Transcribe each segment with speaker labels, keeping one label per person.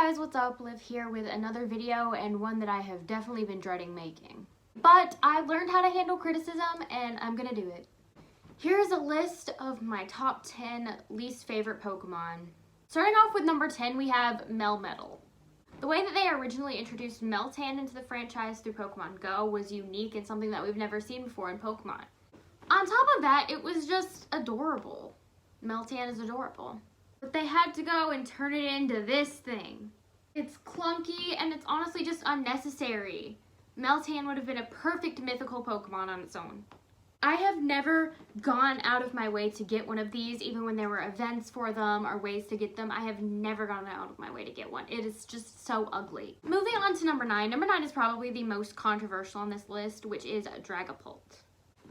Speaker 1: guys, what's up? Liv here with another video, and one that I have definitely been dreading making. But I learned how to handle criticism and I'm gonna do it. Here's a list of my top 10 least favorite Pokemon. Starting off with number 10, we have Melmetal. The way that they originally introduced Meltan into the franchise through Pokemon Go was unique and something that we've never seen before in Pokemon. On top of that, it was just adorable. Meltan is adorable. But they had to go and turn it into this thing. It's clunky and it's honestly just unnecessary. Meltan would have been a perfect mythical Pokemon on its own. I have never gone out of my way to get one of these, even when there were events for them or ways to get them. I have never gone out of my way to get one. It is just so ugly. Moving on to number 9. Number 9 is probably the most controversial on this list, which is Dragopoldz.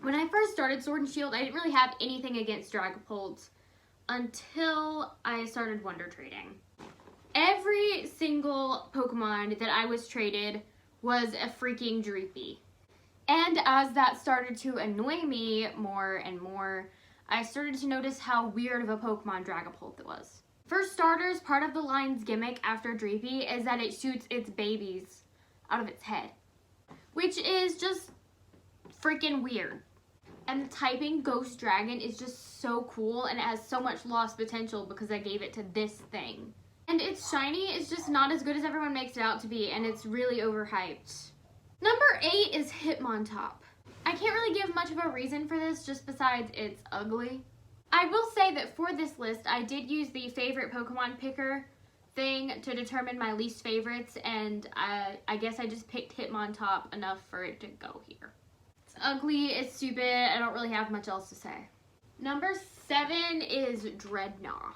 Speaker 1: When I first started Sword and Shield, I didn't really have anything against Dragopoldz until I started Wonder Trading. Every single Pokemon that I was traded was a freaking Dreepy. And as that started to annoy me more and more, I started to notice how weird of a Pokemon Dragopoldz was. For starters, part of the line's gimmick after Dreepy is that it shoots its babies out of its head, which is just freaking weird. And the typing Ghost Dragon is just so cool, and it has so much lost potential because I gave it to this thing. And its shiny is just not as good as everyone makes it out to be, and it's really overhyped. Number 8 is Hitmontop. I can't really give much of a reason for this, just besides it's ugly. I will say that for this list, I did use the favorite Pokemon picker thing to determine my least favorites, and I guess I just picked Hitmontop enough for it to go here. It's ugly, it's stupid, I don't really have much else to say. Number 7 is Dreadnought.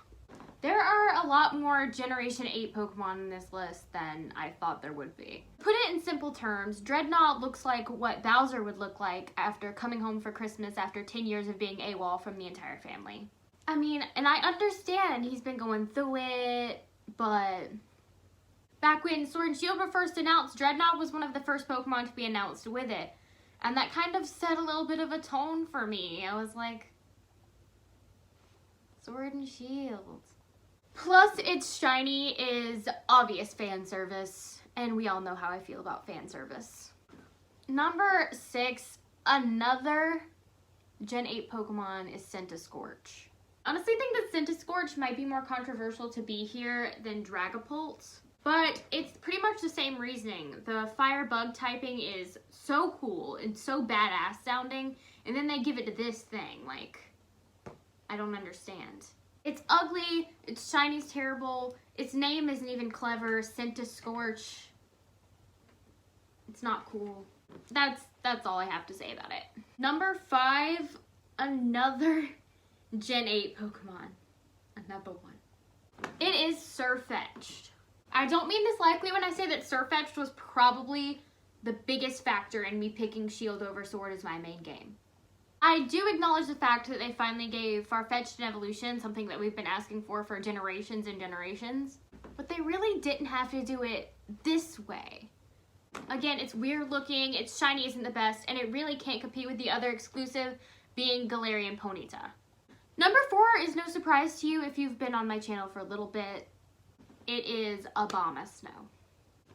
Speaker 1: There are a lot more Generation 8 Pokemon in this list than I thought there would be. Put it in simple terms, Dreadnought looks like what Bowser would look like after coming home for Christmas after 10 years of being AWOL from the entire family. I mean, and I understand he's been going through it, but back when Sword and Shield were first announced, Dreadnought was one of the first Pokemon to be announced with it. And that kind of set a little bit of a tone for me. I was like, Sword and Shield. Plus, its shiny is obvious fan service, and we all know how I feel about fan service. Number 6, another Gen 8 Pokemon is Scorch. Honestly, I think that Scorch might be more controversial to be here than Dragopoldz, but it's pretty much the same reasoning. The fire bug typing is so cool and so badass sounding, and then they give it to this thing. Like, I don't understand. It's ugly, its shiny's terrible, its name isn't even clever, Scorch. It's not cool. That's all I have to say about it. Number 5, another Gen 8 Pokemon. Another one. It is Sirfetch'd. I don't mean this lightly when I say that Sirfetch'd was probably the biggest factor in me picking Shield over Sword as my main game. I do acknowledge the fact that they finally gave Farfetch'd an evolution, something that we've been asking for generations and generations. But they really didn't have to do it this way. Again, it's weird looking, its shiny isn't the best, and it really can't compete with the other exclusive being Galarian Ponyta. Number 4 is no surprise to you if you've been on my channel for a little bit. It is Abomasnow.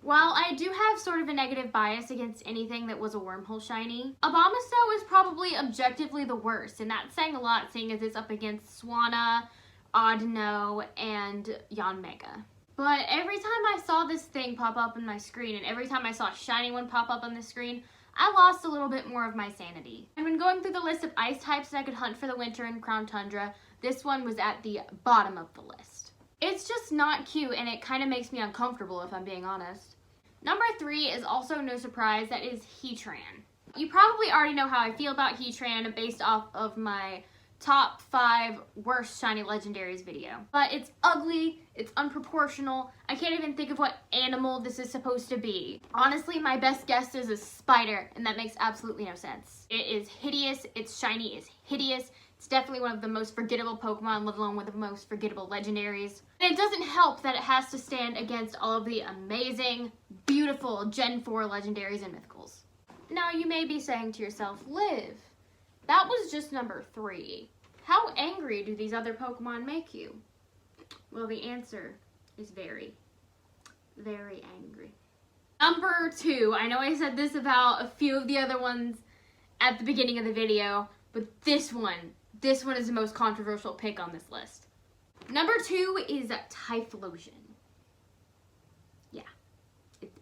Speaker 1: While I do have sort of a negative bias against anything that was a wormhole shiny, Abomasnow is probably objectively the worst, and that's saying a lot seeing as it's up against Swanna, Audino, and Yanmega. But every time I saw this thing pop up on my screen, and every time I saw a shiny one pop up on the screen, I lost a little bit more of my sanity. And when going through the list of ice types that I could hunt for the winter in Crown Tundra, this one was at the bottom of the list. It's just not cute, and it kind of makes me uncomfortable if I'm being honest. Number 3 is also no surprise, that is Heatran. You probably already know how I feel about Heatran based off of my top 5 worst shiny legendaries video. But it's ugly, it's unproportional, I can't even think of what animal this is supposed to be. Honestly, my best guess is a spider, and that makes absolutely no sense. It is hideous, its shiny is hideous, it's definitely one of the most forgettable Pokemon, let alone one of the most forgettable legendaries. And it doesn't help that it has to stand against all of the amazing, beautiful Gen 4 legendaries and mythicals. Now you may be saying to yourself, Liv, that was just number 3. How angry do these other Pokemon make you? Well, the answer is very, very angry. Number 2, I know I said this about a few of the other ones at the beginning of the video, but this one is the most controversial pick on this list. Number 2 is Typhlosion. Yeah,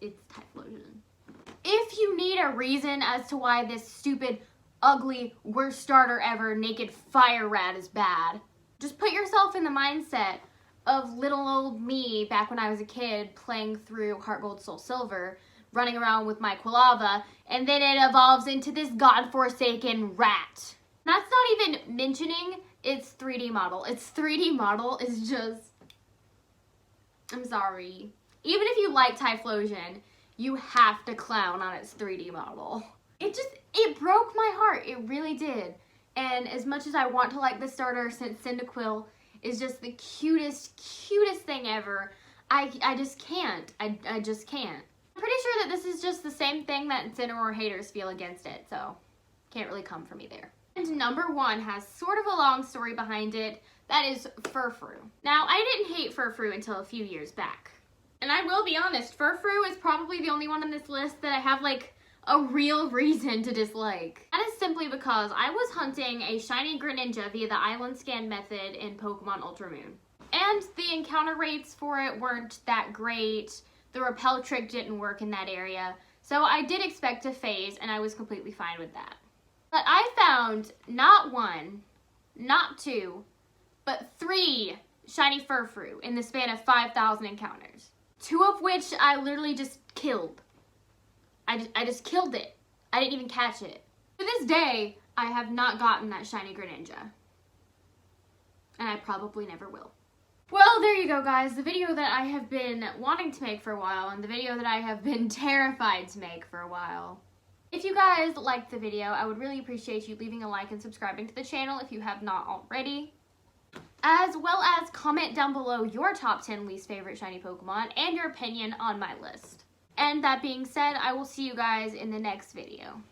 Speaker 1: it's Typhlosion. If you need a reason as to why this stupid, ugly, worst starter ever, Naked Fire Rat is bad, just put yourself in the mindset of little old me back when I was a kid playing through Heart Gold Soul Silver, running around with my Quilava, and then it evolves into this godforsaken rat. That's not even mentioning its 3D model. Its 3D model is just... I'm sorry. Even if you like Typhlosion, you have to clown on its 3D model. It broke my heart. It really did. And as much as I want to like this starter, since Cyndaquil is just the cutest thing ever, I just can't. I just can't. I'm pretty sure that this is just the same thing that Incineroar haters feel against it, so can't really come for me there. And number 1 has sort of a long story behind it. That is Furfrue. Now, I didn't hate Furfrue until a few years back. And I will be honest, Furfrue is probably the only one on this list that I have, like, a real reason to dislike. That is simply because I was hunting a shiny Greninja via the island scan method in Pokemon Ultra Moon. And the encounter rates for it weren't that great. The repel trick didn't work in that area. So I did expect to phase, and I was completely fine with that. But I found not 1, not 2, but 3 shiny Furfrue in the span of 5,000 encounters. 2 of which I literally just killed. I just killed it. I didn't even catch it. To this day, I have not gotten that shiny Greninja. And I probably never will. Well, there you go, guys. The video that I have been wanting to make for a while, and the video that I have been terrified to make for a while. If you guys liked the video, I would really appreciate you leaving a like and subscribing to the channel if you have not already. As well as comment down below your top 10 least favorite shiny Pokemon and your opinion on my list. And that being said, I will see you guys in the next video.